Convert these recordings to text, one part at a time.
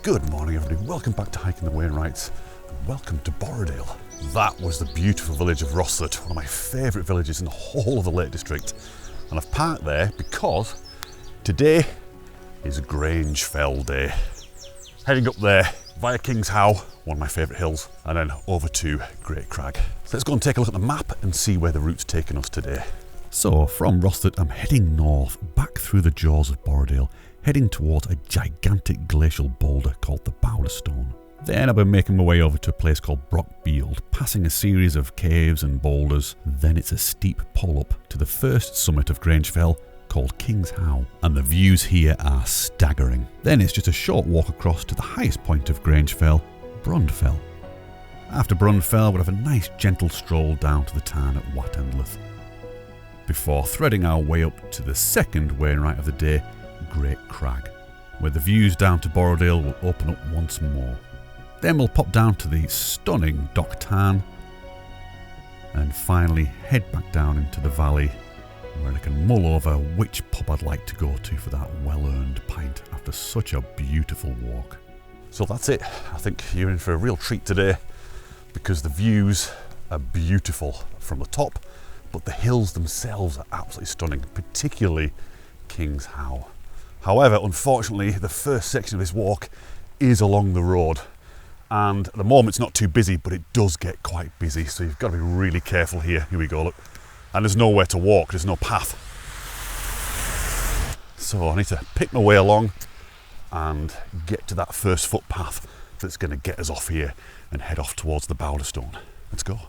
Good morning everybody, welcome back to Hiking the Wainwrights and welcome to Borrowdale. That was the beautiful village of Rosslett, one of my favourite villages in the whole of the Lake District. And I've parked there because today is Grange Fell Day. Heading up there via King's How, one of my favourite hills, and then over to Great Crag. So let's go and take a look at the map and see where the route's taking us today. So from Rosslett I'm heading north, back through the jaws of Borrowdale, heading towards a gigantic glacial boulder called the Bowder Stone. Then I'll be making my way over to a place called Brockfield, passing a series of caves and boulders. Then it's a steep pull up to the first summit of Grange Fell called King's How, and the views here are staggering. Then it's just a short walk across to the highest point of Grange Fell, Brundfell. After Brundfell we'll have a nice gentle stroll down to the tarn at Watendleth, before threading our way up to the second Wainwright of the day, Great Crag, where the views down to Borrowdale will open up once more. Then we'll pop down to the stunning Dock Tarn and finally head back down into the valley where I can mull over which pub I'd like to go to for that well-earned pint after such a beautiful walk. So that's it. I think you're in for a real treat today because the views are beautiful from the top, but the hills themselves are absolutely stunning, particularly King's How. However, unfortunately, the first section of this walk is along the road, and at the moment it's not too busy, but it does get quite busy, so you've got to be really careful here. Here we go, look. And there's nowhere to walk, there's no path. So I need to pick my way along and get to that first footpath that's going to get us off here and head off towards the Bowder Stone. Let's go.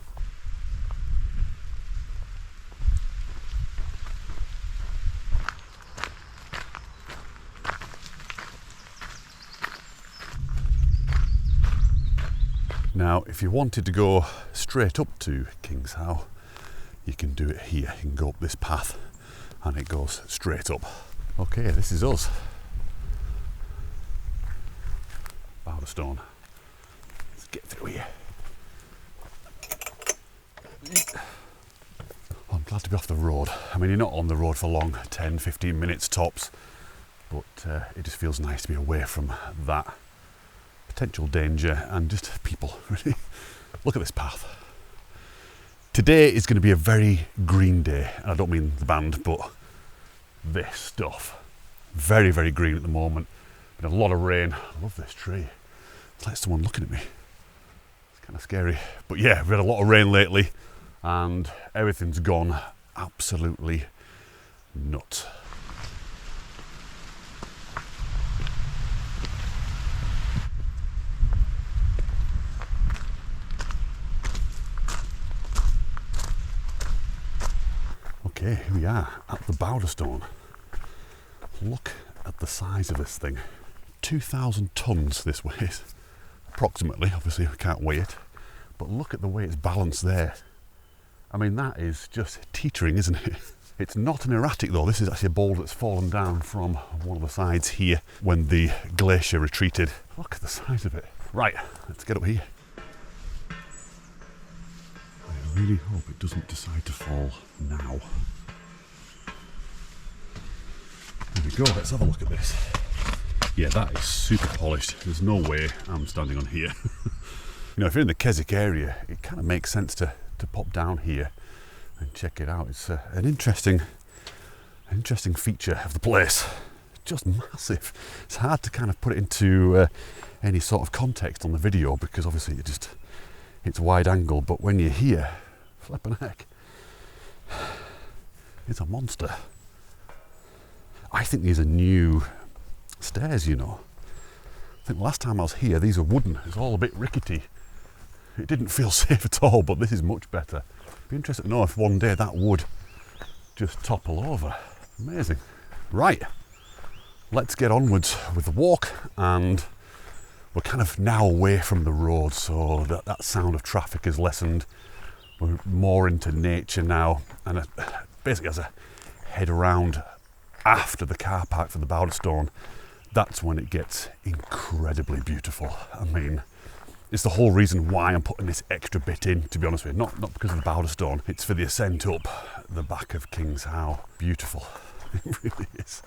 Now, if you wanted to go straight up to King's How, you can do it here. You can go up this path and it goes straight up. Okay, this is us. Bowder Stone. Let's get through here. Oh, I'm glad to be off the road. I mean, you're not on the road for long, 10, 15 minutes tops, but it just feels nice to be away from that potential danger and just people, really. Look at this path. Today is going to be a very green day, and I don't mean the band, but this stuff. Very, very green at the moment. Been a lot of rain. I love this tree. It's like someone looking at me. It's kind of scary. But yeah, we've had a lot of rain lately, and everything's gone absolutely nuts. Okay, here we are at the Bowder Stone. Look at the size of this thing. 2,000 tonnes this weighs, approximately. Obviously we can't weigh it, but look at the way it's balanced there. I mean, that is just teetering, isn't it? It's not an erratic though. This is actually a boulder that's fallen down from one of the sides here when the glacier retreated. Look at the size of it. Right, let's get up here. I really hope it doesn't decide to fall now. There we go, let's have a look at this. Yeah, that is super polished. There's no way I'm standing on here. You know, if you're in the Keswick area, it kind of makes sense to pop down here and check it out. It's an interesting feature of the place. Just massive. It's hard to kind of put it into any sort of context on the video because obviously it's wide angle, but when you're here, flipping heck, it's a monster. I think these are new stairs, you know. I think the last time I was here, these were wooden. It's all a bit rickety. It didn't feel safe at all, but this is much better. Be interested to know if one day that would just topple over. Amazing. Right, let's get onwards with the walk, and we're kind of now away from the road, so that sound of traffic is lessened. We're more into nature now, and basically as I head around after the car park for the Bowder Stone, that's when it gets incredibly beautiful. I mean, it's the whole reason why I'm putting this extra bit in, to be honest with you. Not because of the Bowder Stone, it's for the ascent up the back of King's How. Beautiful, it really is.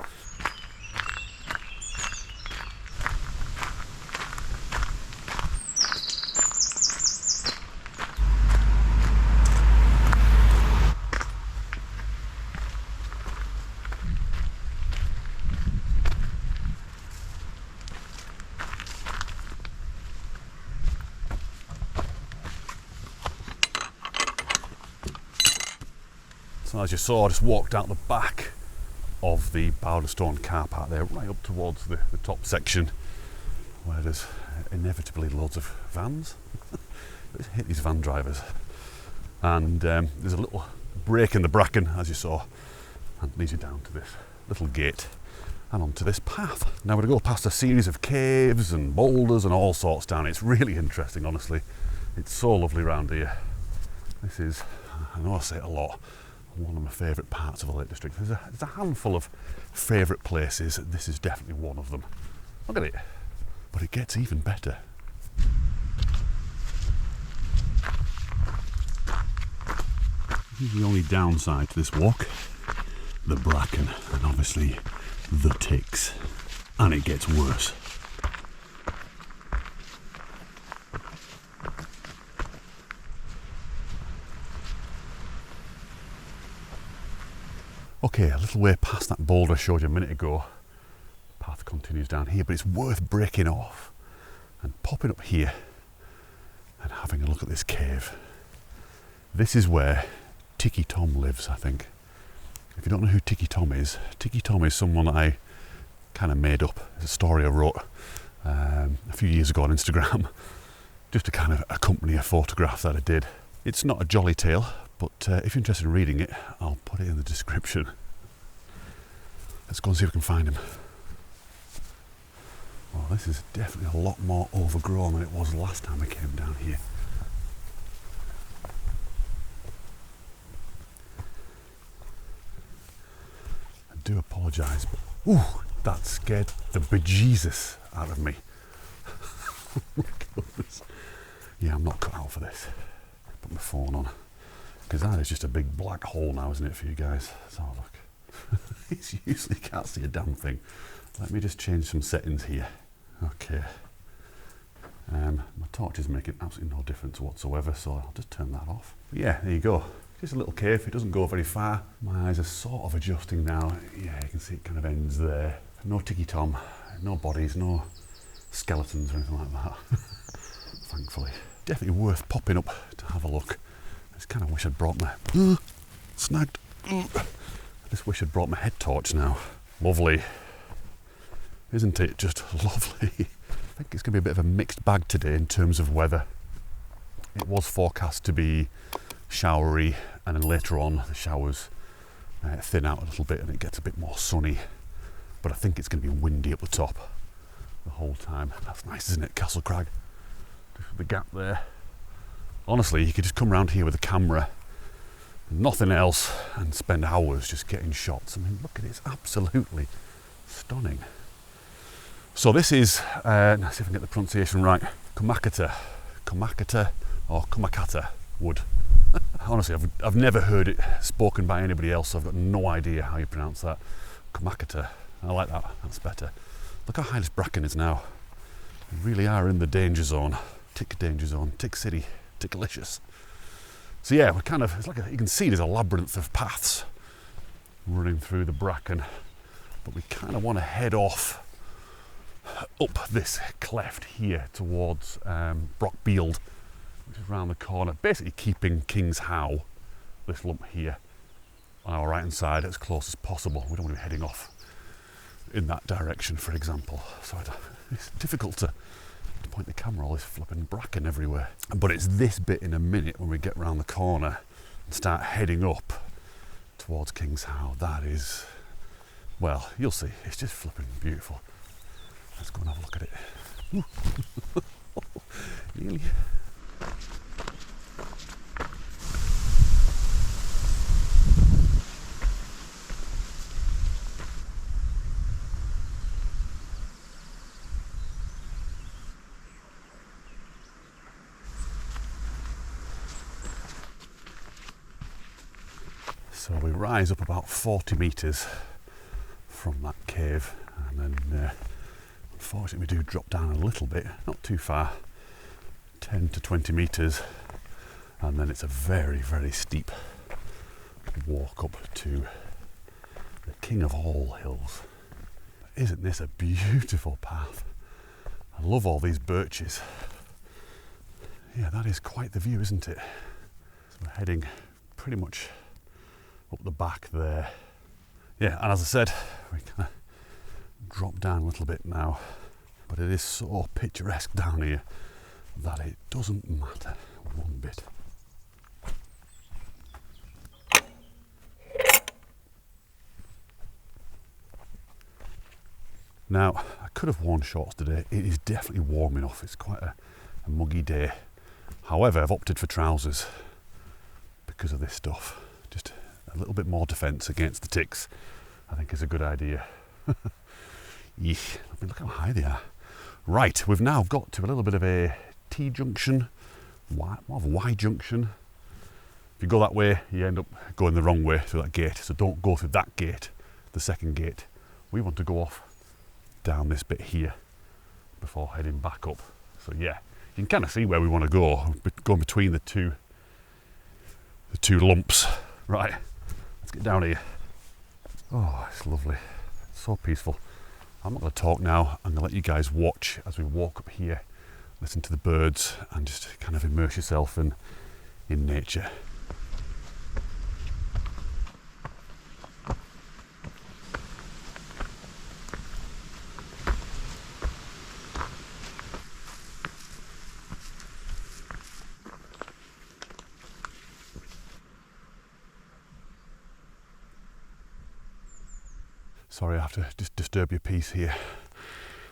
as you saw, I just walked out the back of the Boulderstone car park there, right up towards the top section, where there's inevitably loads of vans. Let's hit these van drivers. And there's a little break in the bracken, as you saw, and leads you down to this little gate and onto this path. Now we're going to go past a series of caves and boulders and all sorts down. It's really interesting, honestly. It's so lovely around here. This is, I know I say it a lot, one of my favourite parts of the Lake District. There's a handful of favourite places. This is definitely one of them. Look at it. But it gets even better. This is the only downside to this walk. The bracken, and obviously the ticks. And it gets worse. Okay, a little way past that boulder I showed you a minute ago. The path continues down here, but it's worth breaking off and popping up here and having a look at this cave. This is where Ticky Tom lives, I think. If you don't know who Ticky Tom is someone that I kind of made up. It's a story I wrote a few years ago on Instagram, just to kind of accompany a photograph that I did. It's not a jolly tale, but if you're interested in reading it, I'll put it in the description. Let's go and see if we can find him. Well, this is definitely a lot more overgrown than it was last time I came down here. I do apologise, but ooh, that scared the bejesus out of me. Oh my goodness. Yeah, I'm not cut out for this. Put my phone on. Because that is just a big black hole now, isn't it, for you guys? Let's have a look. It's usually can't see a damn thing. Let me just change some settings here. Okay. My torch is making absolutely no difference whatsoever, so I'll just turn that off. But yeah, there you go. Just a little cave. It doesn't go very far. My eyes are sort of adjusting now. Yeah, you can see it kind of ends there. No Ticky Tom, no bodies, no skeletons or anything like that. Thankfully. Definitely worth popping up to have a look. I just kind of wish I'd brought my snagged. I just wish I'd brought my head torch now. Lovely, isn't it? Just lovely. I think it's going to be a bit of a mixed bag today in terms of weather. It was forecast to be showery, and then later on the showers thin out a little bit and it gets a bit more sunny. But I think it's going to be windy up the top the whole time. That's nice, isn't it? Castle Crag. Just with the gap there. Honestly, you could just come around here with a camera, nothing else, and spend hours just getting shots. I mean, look at it, it's absolutely stunning. So this is, let's see if I can get the pronunciation right, Kumakata or Kumakata wood. Honestly, I've never heard it spoken by anybody else, so I've got no idea how you pronounce that. Kumakata, I like that, that's better. Look how high this bracken is now. We really are in the danger zone. Tick danger zone, tick city. Tickalicious. So yeah, we're kind of, it's like you can see there's a labyrinth of paths running through the bracken, but we kind of want to head off up this cleft here towards Brockfield, which is around the corner, basically keeping King's How, this lump here, on our right hand side as close as possible. We don't want to be heading off in that direction, for example. So it's difficult to point the camera, all this flipping bracken everywhere. But it's this bit in a minute when we get round the corner and start heading up towards King's How. That is, well, you'll see, it's just flipping beautiful. Let's go and have a look at it. Nearly. So we rise up about 40 metres from that cave, and then unfortunately we do drop down a little bit, not too far, 10 to 20 metres, and then it's a very, very steep walk up to the king of all hills. Isn't this a beautiful path? I love all these birches. Yeah, that is quite the view, isn't it? So we're heading pretty much up the back there. Yeah, and as I said, we kind of drop down a little bit now, but it is so picturesque down here that it doesn't matter one bit. Now, I could have worn shorts today. It is definitely warm enough. It's quite a muggy day. However, I've opted for trousers because of this stuff. Just a little bit more defence against the ticks, I think, is a good idea. Yeesh. I mean, look how high they are. Right, we've now got to a little bit of a T-junction, more of a Y-junction. If you go that way, you end up going the wrong way through that gate. So don't go through that gate, the second gate. We want to go off down this bit here before heading back up. So yeah, you can kind of see where we want to go, going between the two lumps. Right, let's get down here. Oh, it's lovely. It's so peaceful. I'm not going to talk now. I'm going to let you guys watch as we walk up here, listen to the birds, and just kind of immerse yourself in nature. Sorry, I have to just disturb your peace here.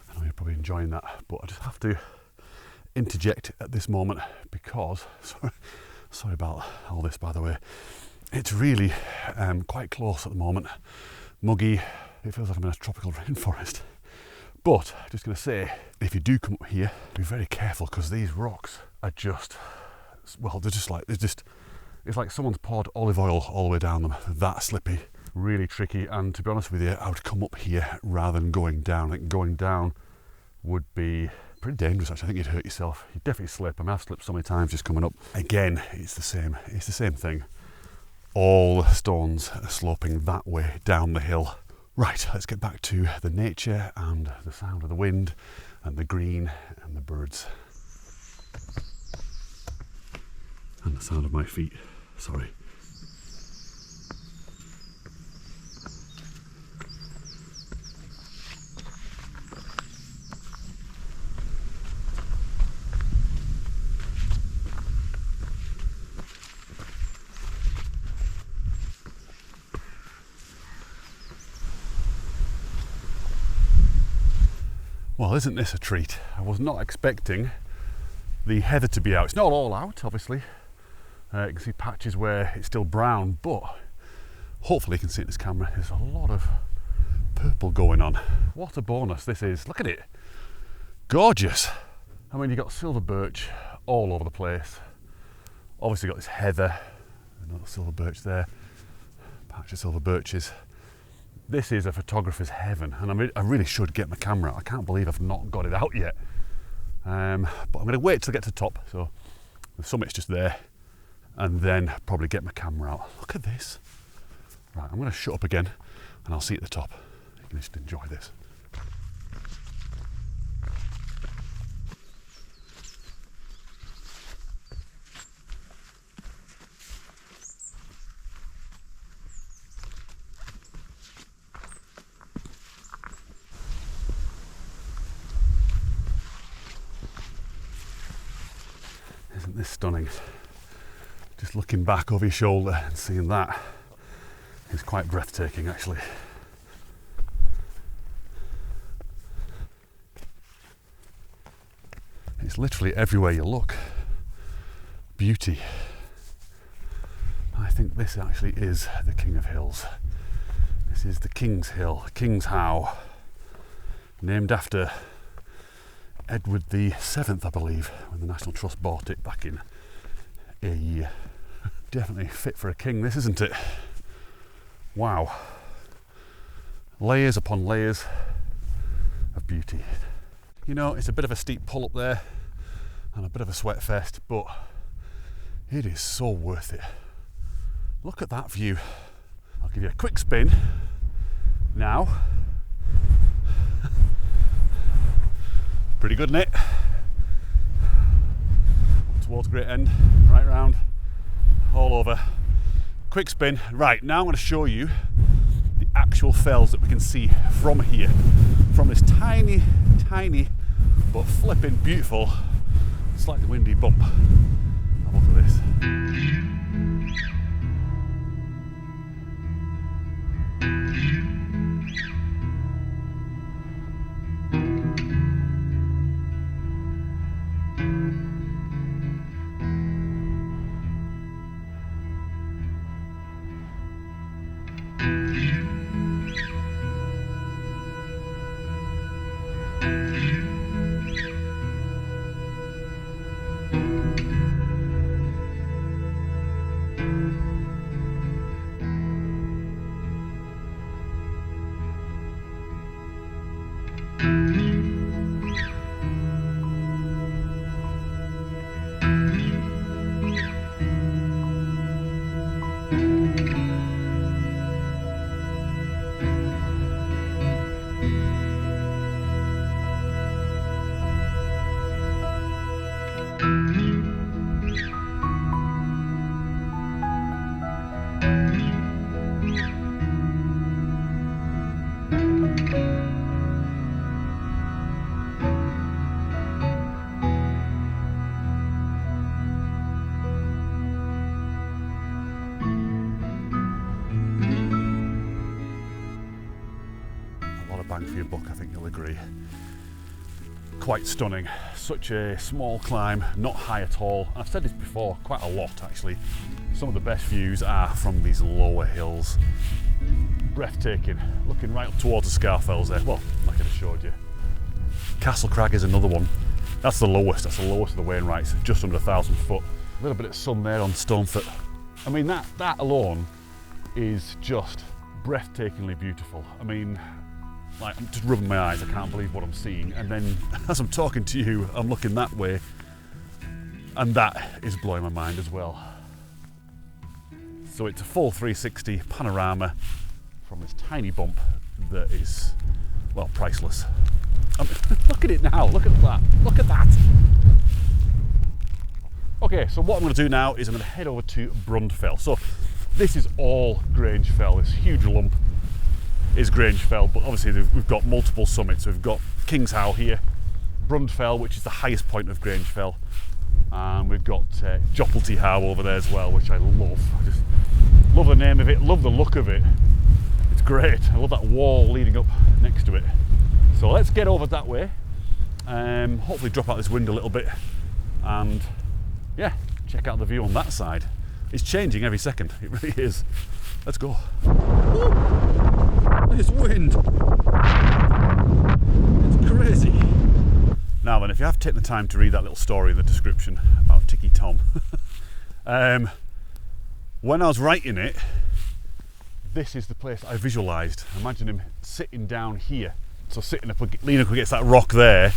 I know you're probably enjoying that, but I just have to interject at this moment because, sorry about all this, by the way. It's really quite close at the moment. Muggy. It feels like I'm in a tropical rainforest. But I'm just going to say, if you do come up here, be very careful because these rocks are just, well, it's like someone's poured olive oil all the way down them. That slippy. Really tricky, and to be honest with you, I would come up here rather than going down. I think going down would be pretty dangerous actually. I think you'd hurt yourself. You'd definitely slip. I mean, I've slipped so many times just coming up. Again, it's the same thing. All the stones are sloping that way down the hill. Right, let's get back to the nature and the sound of the wind and the green and the birds. And the sound of my feet, sorry. Well, isn't this a treat? I was not expecting the heather to be out. It's not all out, obviously. You can see patches where it's still brown, but hopefully you can see in this camera, there's a lot of purple going on. What a bonus this is. Look at it. Gorgeous. I mean, you've got silver birch all over the place. Obviously got this heather, another silver birch there, patch of silver birches. This is a photographer's heaven, and I really should get my camera out. I can't believe I've not got it out yet. But I'm going to wait till I get to the top, so the summit's just there, and then probably get my camera out. Look at this. Right, I'm going to shut up again, and I'll see you at the top. You can just enjoy this. Isn't this stunning? Just looking back over your shoulder and seeing that is quite breathtaking actually. It's literally everywhere you look. Beauty. I think this actually is the King of Hills. This is the King's Hill, King's How, named after Edward VII, I believe, when the National Trust bought it back in a year. Definitely fit for a king, this, isn't it? Wow. Layers upon layers of beauty. You know, it's a bit of a steep pull up there and a bit of a sweat fest, but it is so worth it. Look at that view. I'll give you a quick spin now. Pretty good, isn't it? Towards Great End, right round, all over. quick spin. Right, now I'm going to show you the actual fells that we can see from here, from this tiny but flipping beautiful, slightly windy bump. Have a look at this. Bang for your buck, I think you'll agree. Quite stunning. Such a small climb, not high at all. I've said this before quite a lot actually. Some of the best views are from these lower hills. Breathtaking. Looking right up towards the Scarfells there. Well, like I just showed you. Castle Crag is another one. That's the lowest of the Wainwrights, just under 1,000 foot. A little bit of sun there on Stonefoot. I mean, that alone is just breathtakingly beautiful. I mean, like, I'm just rubbing my eyes, I can't believe what I'm seeing. And then as I'm talking to you, I'm looking that way, and that is blowing my mind as well. So it's a full 360 panorama from this tiny bump that is, well, priceless. Look at it now, look at that, look at that. Okay, so what I'm going to do now is I'm going to head over to Brundfell. So this is all Grange Fell, this huge lump is Grange Fell, but obviously we've got multiple summits. We've got King's How here, Brundfell, which is the highest point of Grange Fell, and we've got Joppelty How over there as well, which I love. I just love the name of it, love the look of it. It's great. I love that wall leading up next to it. So let's get over that way, hopefully drop out this wind a little bit, and yeah, check out the view on that side. It's changing every second, it really is. Let's go. Woo! This wind, it's crazy. Now then, if you have taken the time to read that little story in the description about Ticky Tom, when I was writing it, this is the place I visualised. Imagine him sitting down here. So sitting up, leaning up against that rock there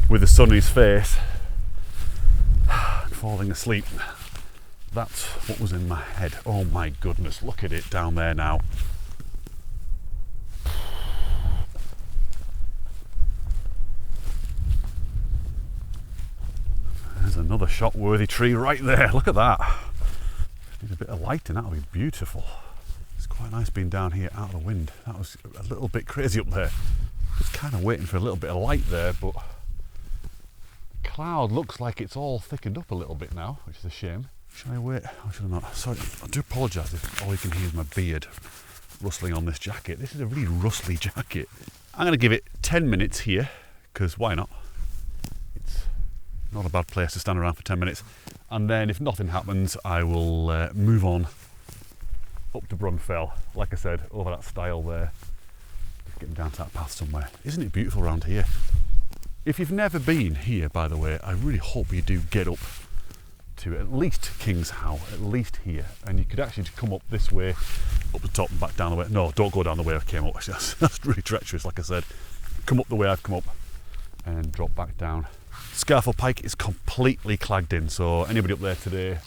with the sun in his face, falling asleep. That's what was in my head. Oh my goodness, look at it down there now. There's another shot-worthy tree right there. Look at that. Need a bit of lighting, that'll be beautiful. It's quite nice being down here out of the wind. That was a little bit crazy up there. Just kind of waiting for a little bit of light there, but the cloud looks like it's all thickened up a little bit now, which is a shame. Should I wait? Or should I not? Sorry, I do apologise if all you can hear is my beard rustling on this jacket. This is a really rustly jacket. I'm going to give it 10 minutes here, because why not? It's not a bad place to stand around for 10 minutes. And then if nothing happens, I will move on up to Brundfell. Like I said, over that stile there. Getting down to that path somewhere. Isn't it beautiful around here? If you've never been here, by the way, I really hope you do get up to at least King's How, at least here, and you could actually come up this way, up the top and back down the way. No, don't go down the way I came up. That's really treacherous, like I said. Come up the way I've come up and drop back down. Scarfell Pike is completely clagged in, so anybody up there today,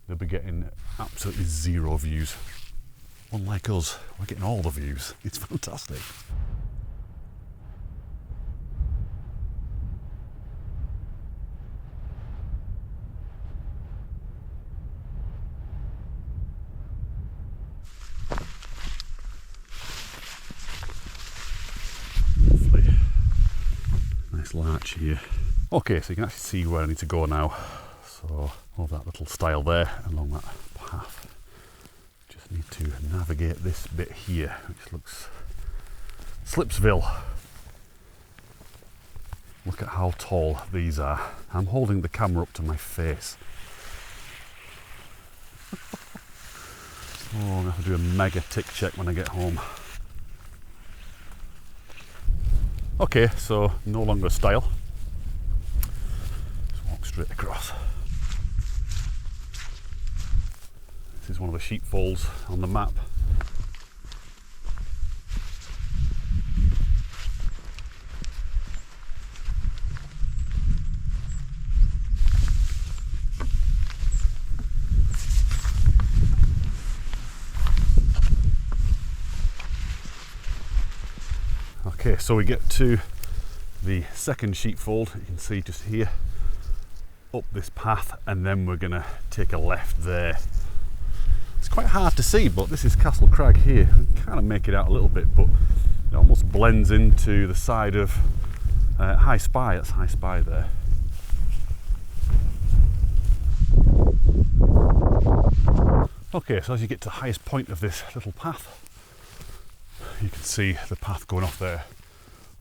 they'll be getting absolutely zero views. Unlike us, we're getting all the views. It's fantastic. Nice larch here. Okay, so you can actually see where I need to go now. So, all that little stile there along that path. Just need to navigate this bit here, which looks Slipsville. Look at how tall these are. I'm holding the camera up to my face. Oh, I'm going to have to do a mega tick check when I get home. Okay, so no longer a stile. Just walk straight across. This is one of the sheepfolds on the map. Okay, so we get to the second sheepfold, you can see just here, up this path, and then we're going to take a left there. It's quite hard to see, but this is Castle Crag here. You can kind of make it out a little bit, but it almost blends into the side of High Spy. That's High Spy there. Okay, so as you get to the highest point of this little path, you can see the path going off there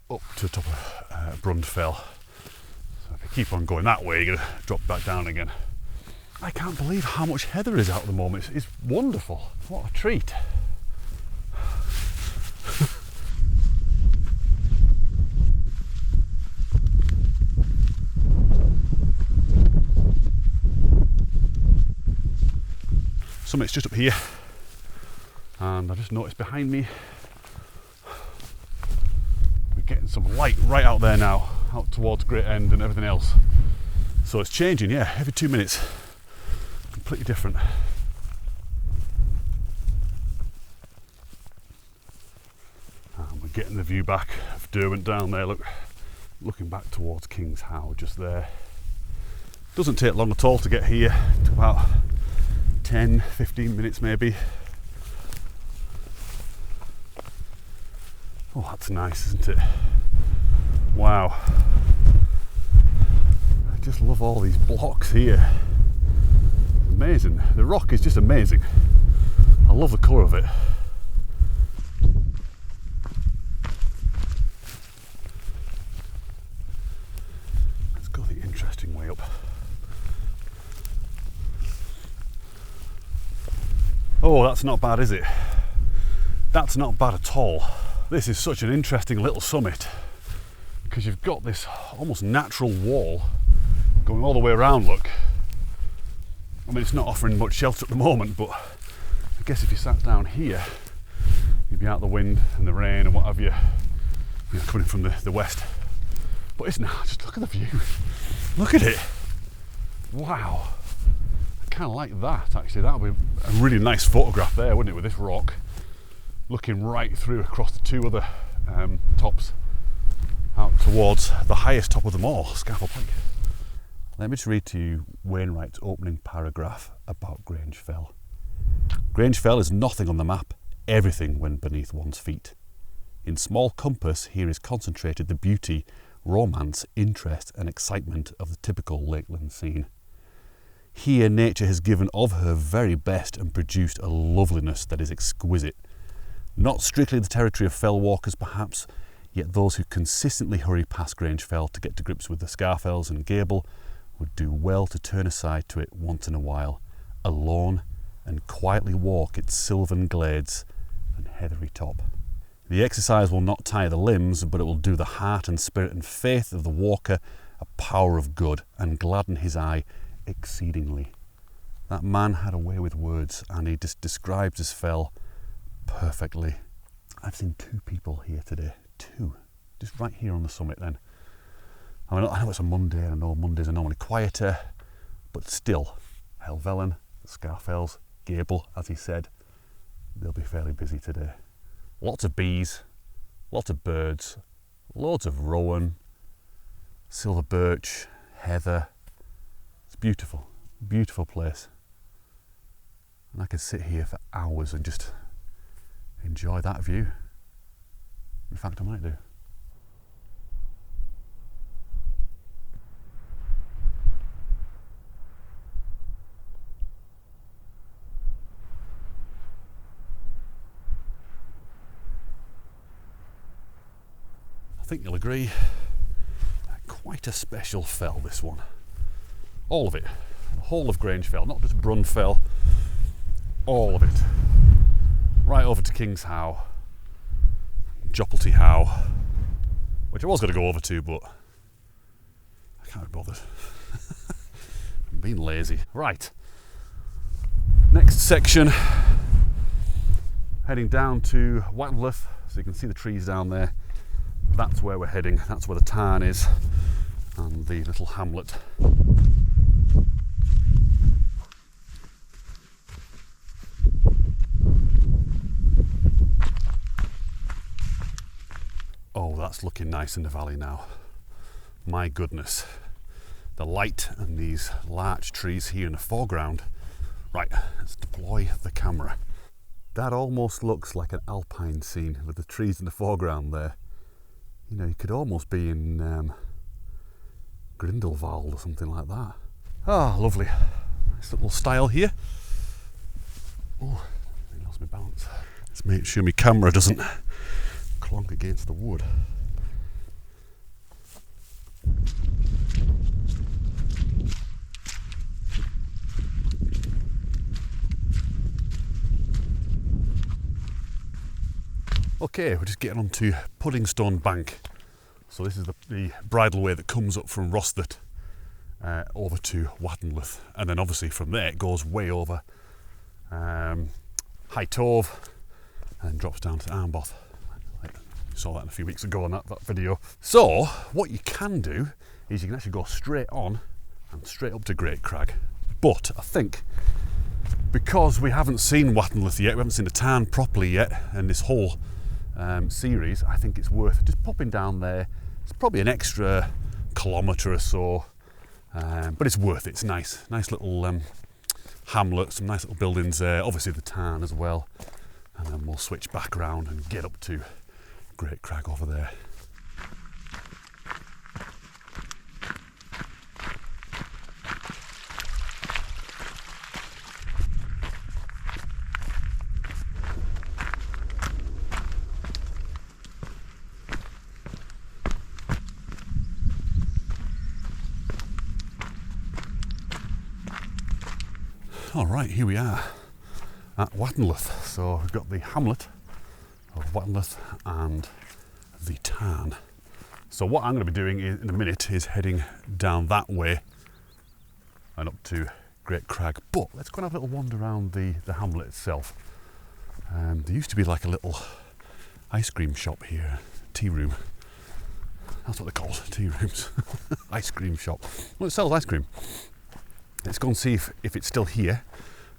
up to the top of Brundfell. So if you keep on going that way, you're going to drop back down again. I can't believe how much heather is out at the moment. It's wonderful. What a treat. Summit's just up here, and I just noticed behind me we're getting some light right out there now, out towards Great End and everything else. So it's changing, yeah, every 2 minutes. Completely different. And we're getting the view back of Derwent down there, look, looking back towards King's How just there. Doesn't take long at all to get here, it's about 10-15 minutes maybe. Oh, that's nice, isn't it? Wow. I just love all these blocks here. Amazing. The rock is just amazing. I love the colour of it. Let's go the interesting way up. Oh, that's not bad, is it? That's not bad at all. This is such an interesting little summit because you've got this almost natural wall going all the way around, look. I mean, it's not offering much shelter at the moment, but I guess if you sat down here, you'd be out of the wind and the rain and what have you, coming from the west. But it's not, just look at the view. Look at it. Wow. I kind of like that, actually. That would be a really nice photograph there, wouldn't it, with this rock looking right through across the two other tops out towards the highest top of them all, Scafell Pike. Let me just read to you Wainwright's opening paragraph about Grange Fell. Grange Fell is nothing on the map, everything when beneath one's feet. In small compass here is concentrated the beauty, romance, interest and excitement of the typical Lakeland scene. Here nature has given of her very best and produced a loveliness that is exquisite. Not strictly the territory of fell walkers perhaps, yet those who consistently hurry past Grange Fell to get to grips with the Scarfells and Gable would do well to turn aside to it once in a while, alone, and quietly walk its sylvan glades and heathery top. The exercise will not tire the limbs, but it will do the heart and spirit and faith of the walker a power of good and gladden his eye exceedingly. That man had a way with words, and he just describes his fell perfectly. I've seen 2 people here today, 2, just right here on the summit then. I mean, I know it's a Monday, I know Mondays are normally quieter, but still, Helvellyn, the Scarfells, Gable, as he said, they'll be fairly busy today. Lots of bees, lots of birds, loads of rowan, silver birch, heather. It's beautiful, beautiful place. And I could sit here for hours and just enjoy that view. In fact, I might do. think you'll agree, quite a special fell, this one. All of it, the whole of Grange Fell, not just Brun Fell, all of it. Right over to King's How, Joppelty How, which I was going to go over to, but I can't be bothered. I'm being lazy. Right, next section, heading down to Wattenlith, so you can see the trees down there. That's where we're heading, that's where the tarn is, and the little hamlet. Oh, that's looking nice in the valley now. My goodness. The light and these larch trees here in the foreground. Right, let's deploy the camera. That almost looks like an alpine scene with the trees in the foreground there. You know, you could almost be in Grindelwald or something like that. Ah, lovely. Nice little style here. Oh, I lost my balance. Let's make sure my camera doesn't clonk against the wood. Okay, we're just getting onto Puddingstone Bank. So this is the bridleway that comes up from Rosthart over to Wattenlith, and then obviously from there it goes way over High Tove and drops down to Armboth. You saw that a few weeks ago on that video. So what you can do is you can actually go straight on and straight up to Great Crag. But I think because we haven't seen Wattenlith yet, we haven't seen the tarn properly yet, and this whole series, I think it's worth just popping down there. It's probably an extra kilometre or so, but it's worth it. It's nice little hamlet, some nice little buildings there, obviously the tarn as well, and then we'll switch back around and get up to Great Crag over there. All right, here we are at Wattenlith. So we've got the hamlet of Wattenlith and the tarn. So what I'm going to be doing in a minute is heading down that way and up to Great Crag. But let's go and have a little wander around the hamlet itself. There used to be like a little ice cream shop here, tea room. That's what they're called, tea rooms. Ice cream shop. Well, it sells ice cream. Let's go and see if it's still here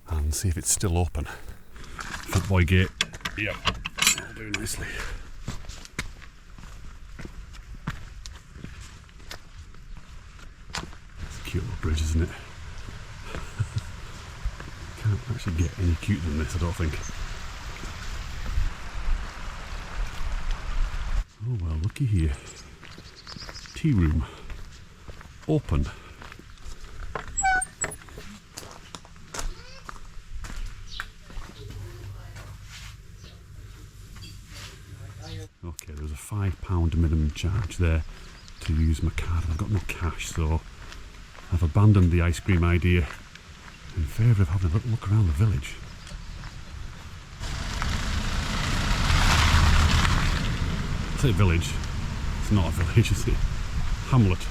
and see if it's still open. Footboy gate. Yep, that'll do nicely. It's a cute little bridge, isn't it? Can't actually get any cuter than this, I don't think. Oh well, looky here. Tea room. Open. Okay, there's a £5 minimum charge there to use my card. I've got no cash, so I've abandoned the ice cream idea in favour of having a little look around the village. I say village, it's not a village, is it? Hamlet.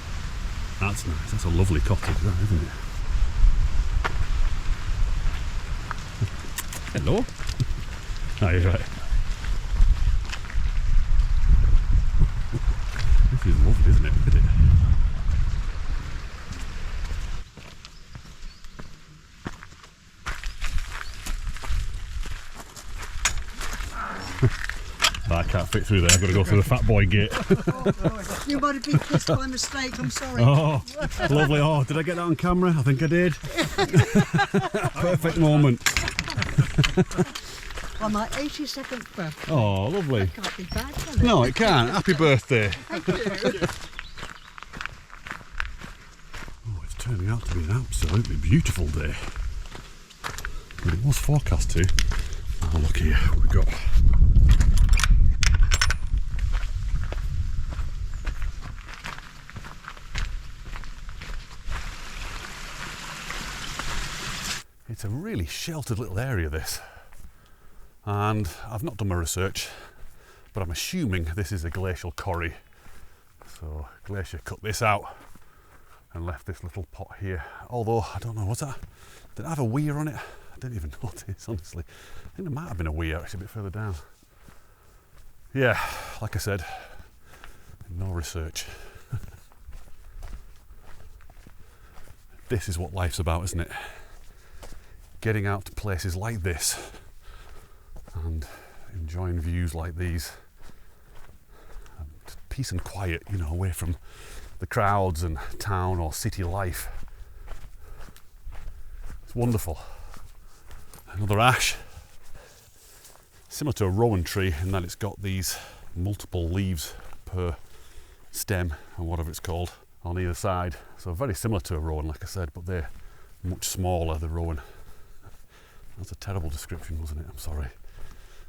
That's nice, that's a lovely cottage, that, isn't it? Hello? Oh, you're right. This is lovely, isn't it? Look at it. I can't fit through there, I've got to go through the fat boy gate. You might have been kissed by mistake, I'm sorry. Oh, lovely. Oh, did I get that on camera? I think I did. Perfect moment. On my 82nd birthday. Oh, lovely. That can't be bad, can it? No, it can't. Happy birthday. Thank you. Oh, it's turning out to be an absolutely beautiful day. But it was forecast to. Oh, look here. We've got It's a really sheltered little area, this. And I've not done my research, but I'm assuming this is a glacial corrie. So glacier cut this out and left this little pot here. Although, I don't know, was that, did it have a weir on it? I didn't even notice, honestly. I think there might have been a weir actually a bit further down. Yeah, like I said, no research. This is what life's about, isn't it? Getting out to places like this and enjoying views like these. And peace and quiet, you know, away from the crowds and town or city life. It's wonderful. Another ash. Similar to a rowan tree in that it's got these multiple leaves per stem or whatever it's called on either side. So very similar to a rowan, like I said, but they're much smaller, the rowan. That's a terrible description, wasn't it? I'm sorry.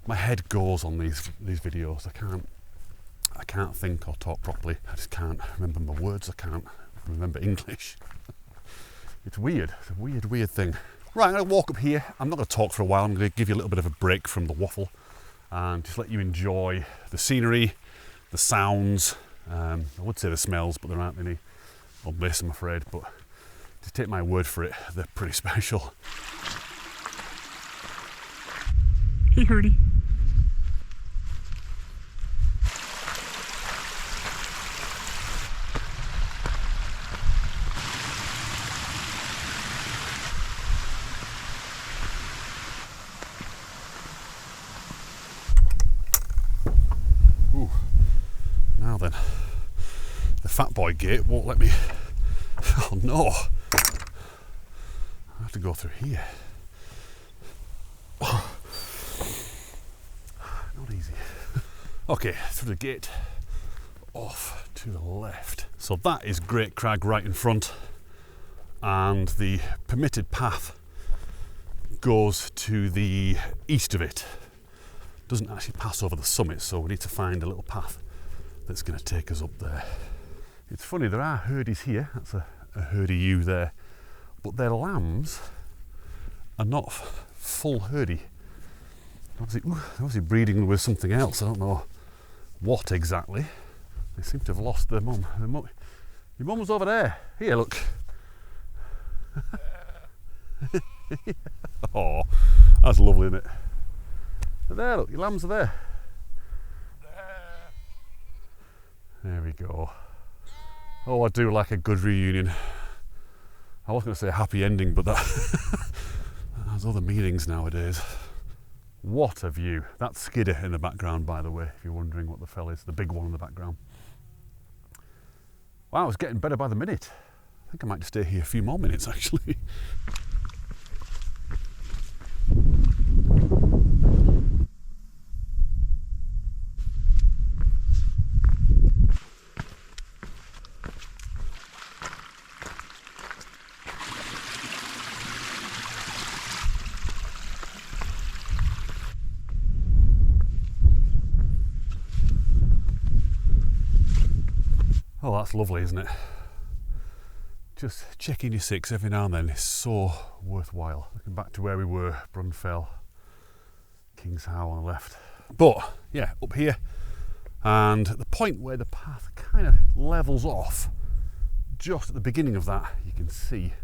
My head goes on these videos. I can't think or talk properly. I just can't remember my words. I can't remember English. It's weird. It's a weird thing. Right, I'm going to walk up here. I'm not going to talk for a while. I'm going to give you a little bit of a break from the waffle and just let you enjoy the scenery, the sounds. I would say the smells, but there aren't any on this, I'm afraid. But just take my word for it, they're pretty special. Hey, Hurdy. Ooh. Now then, the fat boy gate won't let me. Oh no! I have to go through here. Oh. Not easy. Okay, through the gate, off to the left. So that is Great Crag right in front, and the permitted path goes to the east of it. Doesn't actually pass over the summit, so we need to find a little path that's going to take us up there. It's funny, there are herdies here. That's a herdie ewe there, but their lambs are not full herdie. Obviously breeding with something else. I don't know what exactly. They seem to have lost their mum. Your mum was over there. Here, look. Oh, that's lovely, isn't it? There, look, your lambs are there. There we go. Oh, I do like a good reunion. I was going to say a happy ending, but that has other meanings nowadays. What a view. That's Skidder in the background, by the way, if you're wondering what the fell is, the big one in the background. Wow, it's getting better by the minute. I think I might just stay here a few more minutes, actually. Oh, that's lovely, isn't it? Just checking your six every now and then is so worthwhile. Looking back to where we were, Brunfell, King's How on the left. But yeah, up here, and at the point where the path kind of levels off, just at the beginning of that, you can see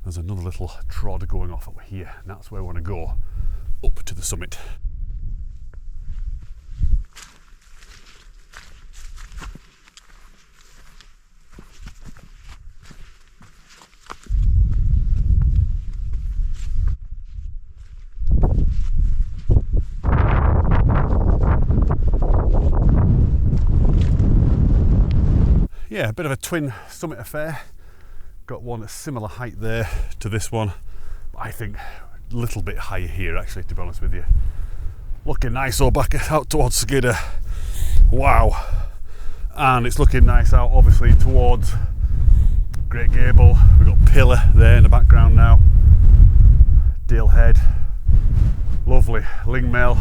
there's another little trod going off up here, and that's where we want to go, up to the summit. Yeah, a bit of a twin summit affair. Got one at similar height there to this one. I think a little bit higher here, actually, to be honest with you. Looking nice all back out towards Skidder. Wow. And it's looking nice out, obviously, towards Great Gable. We've got Pillar there in the background now. Dale Head. Lovely. Lingmel.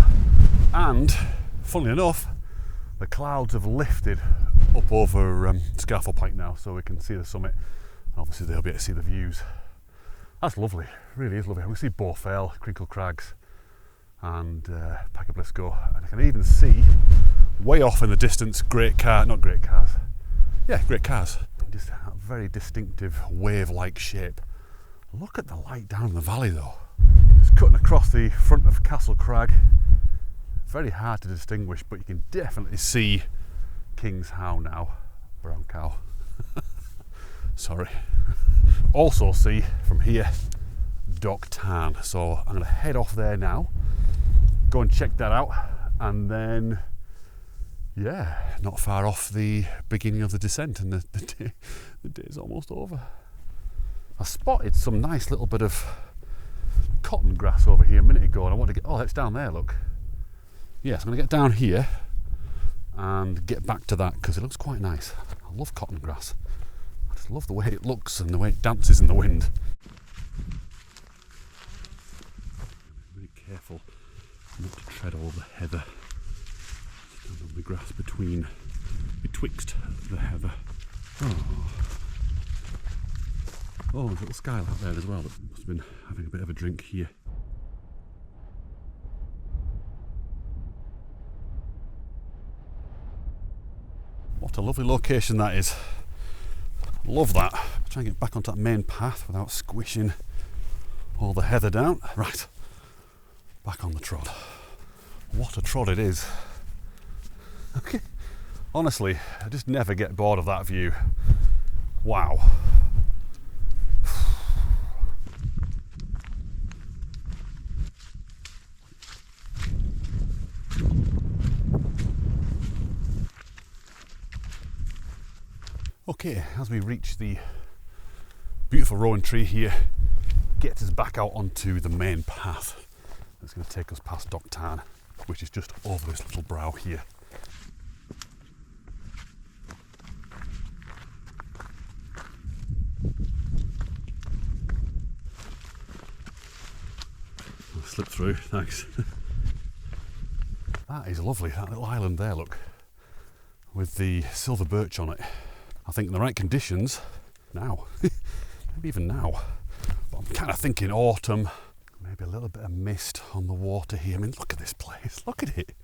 And, funnily enough, the clouds have lifted up over Scafell Pike now, so we can see the summit. Obviously they'll be able to see the views That's lovely, really is lovely. I can see Bowfell, Crinkle Crags and Pacablisco, and I can even see way off in the distance great cars. Just a very distinctive wave-like shape. Look at the light down in the valley though. It's cutting across the front of Castle Crag. Very hard to distinguish, but you can definitely see King's How now. Brown cow. Sorry. Also see from here Dock Tarn. So I'm going to head off there now, go and check that out, and then yeah, not far off the beginning of the descent, and the day's almost over. I spotted some nice little bit of cotton grass over here a minute ago, and I want to get, oh, it's down there, look. Yes, I'm going to get down here and get back to that because it looks quite nice. I love cotton grass. I just love the way it looks and the way it dances in the wind. Really careful not to tread all the heather. Stand on the grass betwixt the heather. Oh, there's a little skylark there as well that must have been having a bit of a drink here. What a lovely location that is. Love that. Try and get back onto that main path without squishing all the heather down. Right, back on the trod. What a trod it is. Okay. Honestly, I just never get bored of that view. Wow. Okay, as we reach the beautiful rowan tree here, gets us back out onto the main path. It's going to take us past Dock Tarn, which is just over this little brow here. I'll slip through, thanks. That is lovely, that little island there, look, with the silver birch on it. I think in the right conditions now, maybe even now, but I'm kind of thinking autumn, maybe a little bit of mist on the water here. I mean, look at this place, look at it,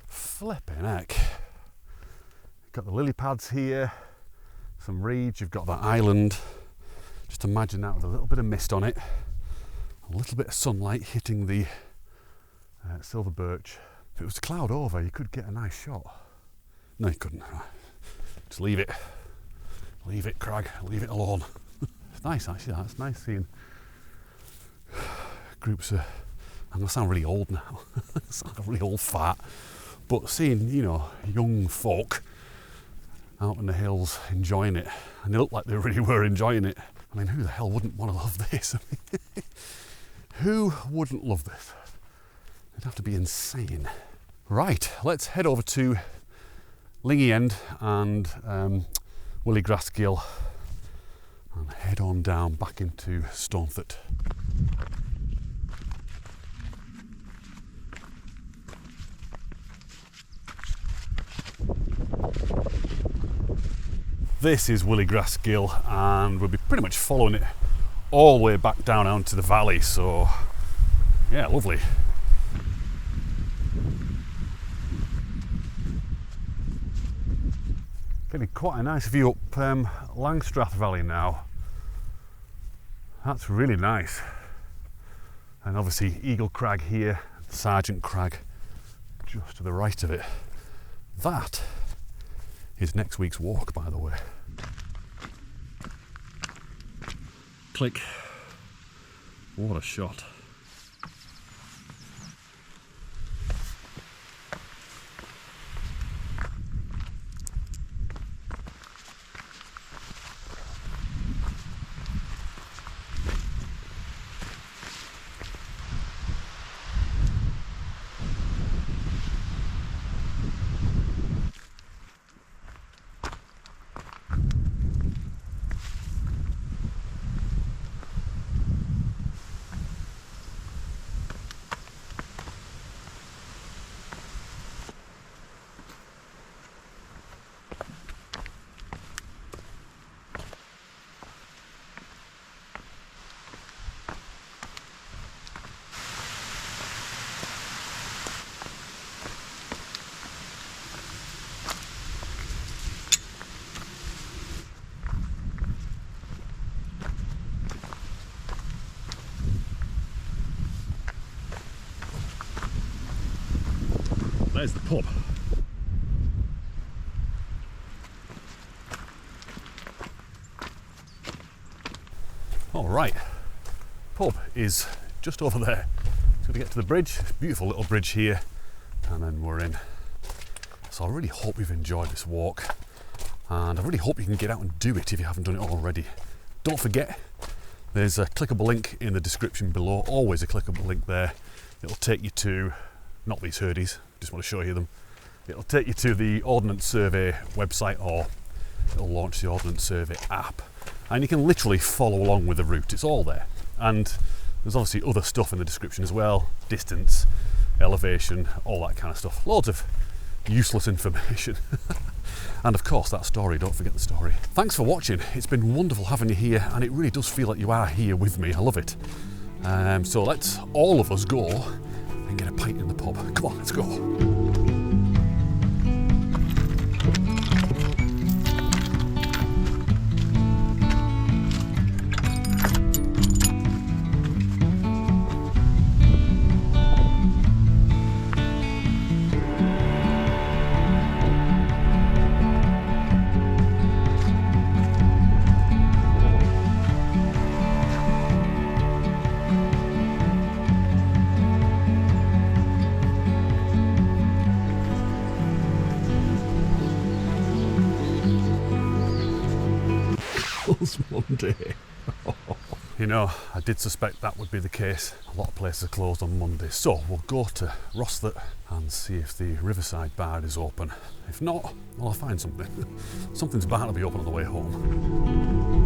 flipping heck. You've got the lily pads here, some reeds, you've got that island. Just imagine that with a little bit of mist on it, a little bit of sunlight hitting the silver birch. If it was to cloud over, you could get a nice shot. No, you couldn't. Just leave it. Leave it, Crag. Leave it alone. It's nice, actually. That's nice seeing groups of. I'm gonna sound really old now. I sound like a really old fat. But seeing, you know, young folk out in the hills enjoying it, and they look like they really were enjoying it. I mean, who the hell wouldn't want to love this? I mean, who wouldn't love this? It'd have to be insane. Right, let's head over to Lingy End and Willie Grass Gill and head on down back into Stoneford. This is Willie Grass Gill, and we'll be pretty much following it all the way back down onto the valley, so yeah, lovely. Getting quite a nice view up Langstrath Valley now. That's really nice. And obviously Eagle Crag here, Sergeant Crag just to the right of it. That is next week's walk, by the way. Click. What a shot. there's the pub. All right, pub is just over there. Just got to get to the bridge. Beautiful little bridge here, and then we're in. So I really hope you've enjoyed this walk, and I really hope you can get out and do it if you haven't done it already. Don't forget, there's a clickable link in the description below. Always a clickable link there. It'll take you to, not these herdies, just want to show you them. It'll take you to the Ordnance Survey website, or it'll launch the Ordnance Survey app. And you can literally follow along with the route, it's all there. And there's obviously other stuff in the description as well, distance, elevation, all that kind of stuff. Loads of useless information. And of course that story, don't forget the story. Thanks for watching, it's been wonderful having you here, and it really does feel like you are here with me, I love it. So let's all of us go and get a pint in the pub. Come on, let's go. Monday. You know, I did suspect that would be the case. A lot of places are closed on Monday, so we'll go to Rosthart and see if the Riverside Bar is open. If not, well, I'll find something. Something's bound to be open on the way home.